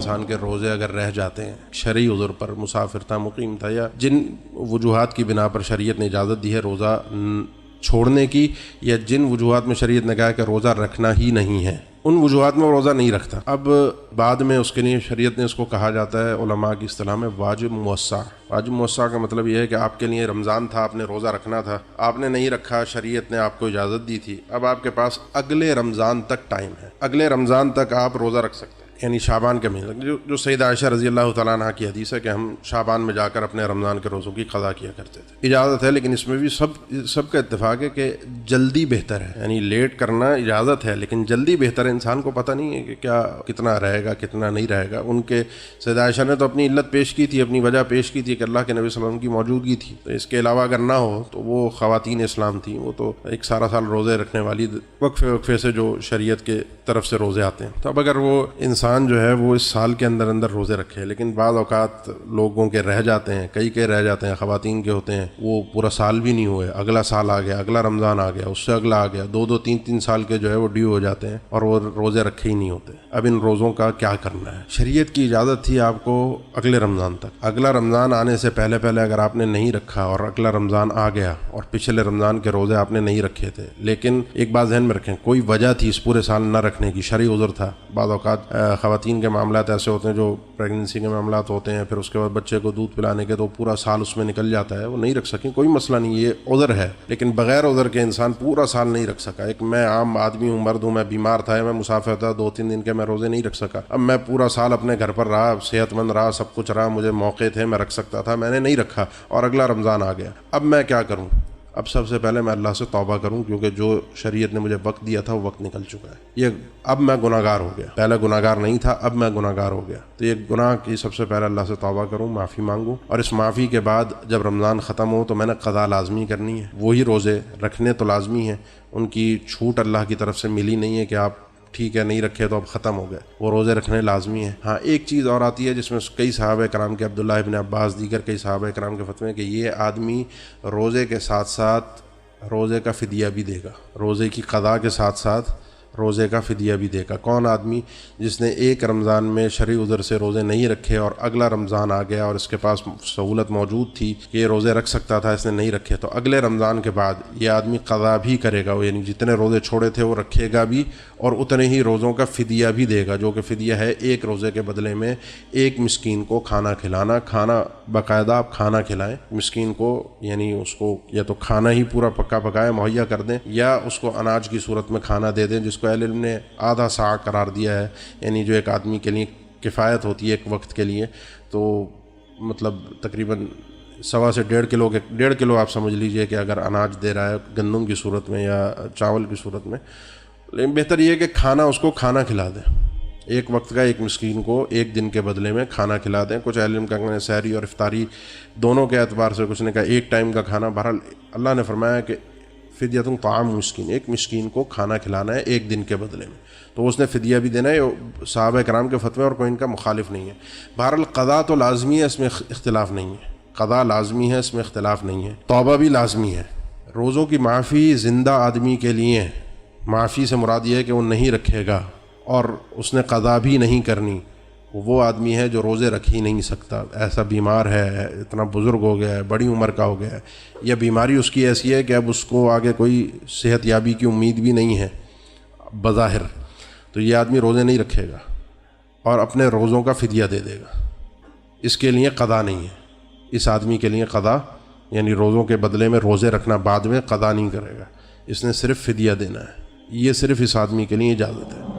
انسان کے روزے اگر رہ جاتے ہیں شرعی عذر پر، مسافر تھا، مقیم تھا، یا جن وجوہات کی بنا پر شریعت نے اجازت دی ہے روزہ چھوڑنے کی، یا جن وجوہات میں شریعت نے کہا کہ روزہ رکھنا ہی نہیں ہے، ان وجوہات میں وہ روزہ نہیں رکھتا، اب بعد میں اس کے لیے شریعت نے اس کو کہا جاتا ہے علماء کی اصطلاح میں واجب موسع۔ واجب موسع کا مطلب یہ ہے کہ آپ کے لیے رمضان تھا، آپ نے روزہ رکھنا تھا، آپ نے نہیں رکھا، شریعت نے آپ کو اجازت دی تھی، اب آپ کے پاس اگلے رمضان تک ٹائم ہے، اگلے رمضان تک آپ روزہ رکھ سکتے ہیں، یعنی شعبان کے مہینے جو سیدہ عائشہ رضی اللہ تعالیٰ عنہ کی حدیث ہے کہ ہم شعبان میں جا کر اپنے رمضان کے روزوں کی قضا کیا کرتے تھے۔ اجازت ہے، لیکن اس میں بھی سب کا اتفاق ہے کہ جلدی بہتر ہے، یعنی لیٹ کرنا اجازت ہے لیکن جلدی بہتر ہے۔ انسان کو پتہ نہیں ہے کہ کیا کتنا رہے گا کتنا نہیں رہے گا۔ ان کے سیدہ عائشہ نے تو اپنی علت پیش کی تھی، اپنی وجہ پیش کی تھی کہ اللہ کے نبی صلی اللہ علیہ وسلم کی موجودگی تھی، تو اس کے علاوہ اگر نہ ہو تو وہ خواتین اسلام تھیں، وہ تو ایک سارا سال روزے رکھنے والی، وقفے وقفے سے جو شریعت کے طرف سے روزے آتے ہیں، تو اب اگر وہ انسان جو ہے وہ اس سال کے اندر روزے رکھے، لیکن بعض اوقات لوگوں کے رہ جاتے ہیں، کئی کے رہ جاتے ہیں، خواتین کے ہوتے ہیں، وہ پورا سال بھی نہیں ہوئے، اگلا سال آ گیا، اگلا رمضان آ گیا، اس سے اگلا آ گیا، 2-3 سال کے جو ہے وہ ڈیو ہو جاتے ہیں اور وہ روزے رکھے ہی نہیں ہوتے۔ اب ان روزوں کا کیا کرنا ہے؟ شریعت کی اجازت تھی آپ کو اگلے رمضان تک، اگلا رمضان آنے سے پہلے اگر آپ نے نہیں رکھا اور اگلا رمضان آ گیا اور پچھلے رمضان کے روزے آپ نے نہیں رکھے تھے، لیکن ایک بات ذہن میں رکھیں، کوئی وجہ تھی اس پورے سال نہ رکھنے کی، شرعی عذر تھا۔ بعض اوقات خواتین کے معاملات ایسے ہوتے ہیں جو پریگننسی کے معاملات ہوتے ہیں، پھر اس کے بعد بچے کو دودھ پلانے کے تو پورا سال اس میں نکل جاتا ہے، وہ نہیں رکھ سکیں، کوئی مسئلہ نہیں، یہ عذر ہے، لیکن بغیر عذر کے انسان پورا سال نہیں رکھ سکا۔ ایک میں عام آدمی ہوں، مرد ہوں، میں بیمار تھا، میں مسافر تھا، 2-3 دن کے میں روزے نہیں رکھ سکا، اب میں پورا سال اپنے گھر پر رہا، صحت مند رہا، سب کچھ رہا، مجھے موقع تھے، میں رکھ سکتا تھا، میں نے نہیں رکھا اور اگلا رمضان آ گیا، اب میں کیا کروں؟ اب سب سے پہلے میں اللہ سے توبہ کروں، کیونکہ جو شریعت نے مجھے وقت دیا تھا وہ وقت نکل چکا ہے، یہ اب میں گناہگار ہو گیا، پہلے گناہگار نہیں تھا، اب میں گناہگار ہو گیا، تو یہ گناہ کی سب سے پہلے اللہ سے توبہ کروں، معافی مانگوں، اور اس معافی کے بعد جب رمضان ختم ہو تو میں نے قضا لازمی کرنی ہے، وہی روزے رکھنے تو لازمی ہیں، ان کی چھوٹ اللہ کی طرف سے ملی نہیں ہے کہ آپ ٹھیک ہے نہیں رکھے تو اب ختم ہو گئے، وہ روزے رکھنے لازمی ہیں۔ ہاں ایک چیز اور آتی ہے جس میں کئی صحابہ کرام کے، عبداللہ ابن عباس، دیگر کئی صحابہ کرام کے فتوے ہیں کہ یہ آدمی روزے کے ساتھ ساتھ روزے کا فدیہ بھی دے گا، روزے کی قضا کے ساتھ ساتھ روزے کا فدیہ بھی دے گا۔ کون آدمی؟ جس نے ایک رمضان میں شرعی عذر سے روزے نہیں رکھے اور اگلا رمضان آ گیا اور اس کے پاس سہولت موجود تھی کہ یہ روزے رکھ سکتا تھا، اس نے نہیں رکھے، تو اگلے رمضان کے بعد یہ آدمی قضا بھی کرے گا، یعنی جتنے روزے چھوڑے تھے وہ رکھے گا بھی اور اتنے ہی روزوں کا فدیہ بھی دے گا، جو کہ فدیہ ہے ایک روزے کے بدلے میں ایک مسکین کو کھانا کھلانا، کھانا باقاعدہ آپ کھانا کھلائیں مسکین کو، یعنی اس کو یا تو کھانا ہی پورا پکا پکایا مہیا کر دیں یا اس کو اناج کی صورت میں کھانا دے دیں، جس کو اہل علم نے آدھا سا قرار دیا ہے، یعنی جو ایک آدمی کے لیے کفایت ہوتی ہے ایک وقت کے لیے، تو مطلب تقریباً 1.25 سے 1.5 کلو آپ سمجھ لیجئے کہ اگر اناج دے رہا ہے گندم کی صورت میں یا چاول کی صورت میں، لیکن بہتر یہ ہے کہ کھانا اس کو کھانا کھلا دیں، ایک وقت کا ایک مسکین کو ایک دن کے بدلے میں کھانا کھلا دیں۔ کچھ علم کا کہنا ہے سحری اور افطاری دونوں کے اعتبار سے، کچھ نے کہا ایک ٹائم کا کھانا، بہرحال اللہ نے فرمایا کہ فدیۃ طعام مسکین، ایک مسکین کو کھانا کھلانا ہے ایک دن کے بدلے میں، تو اس نے فدیہ بھی دینا ہے، صحابہ کرام کے فتوے اور کوئی ان کا مخالف نہیں ہے۔ بہرحال قضا تو لازمی ہے، اس میں اختلاف نہیں ہے، قضا لازمی ہے، اس میں اختلاف نہیں ہے، توبہ بھی لازمی ہے۔ روزوں کی معافی زندہ آدمی کے لیے، معافی سے مراد یہ ہے کہ وہ نہیں رکھے گا اور اس نے قضا بھی نہیں کرنی، وہ آدمی ہے جو روزے رکھ ہی نہیں سکتا، ایسا بیمار ہے، اتنا بزرگ ہو گیا ہے، بڑی عمر کا ہو گیا ہے، یا بیماری اس کی ایسی ہے کہ اب اس کو آگے کوئی صحت یابی کی امید بھی نہیں ہے بظاہر، تو یہ آدمی روزے نہیں رکھے گا اور اپنے روزوں کا فدیہ دے دے گا، اس کے لیے قضا نہیں ہے، اس آدمی کے لیے قضا یعنی روزوں کے بدلے میں روزے رکھنا بعد میں قضا نہیں کرے گا، اس نے صرف فدیہ دینا ہے، یہ صرف اس آدمی کے لیے اجازت ہے۔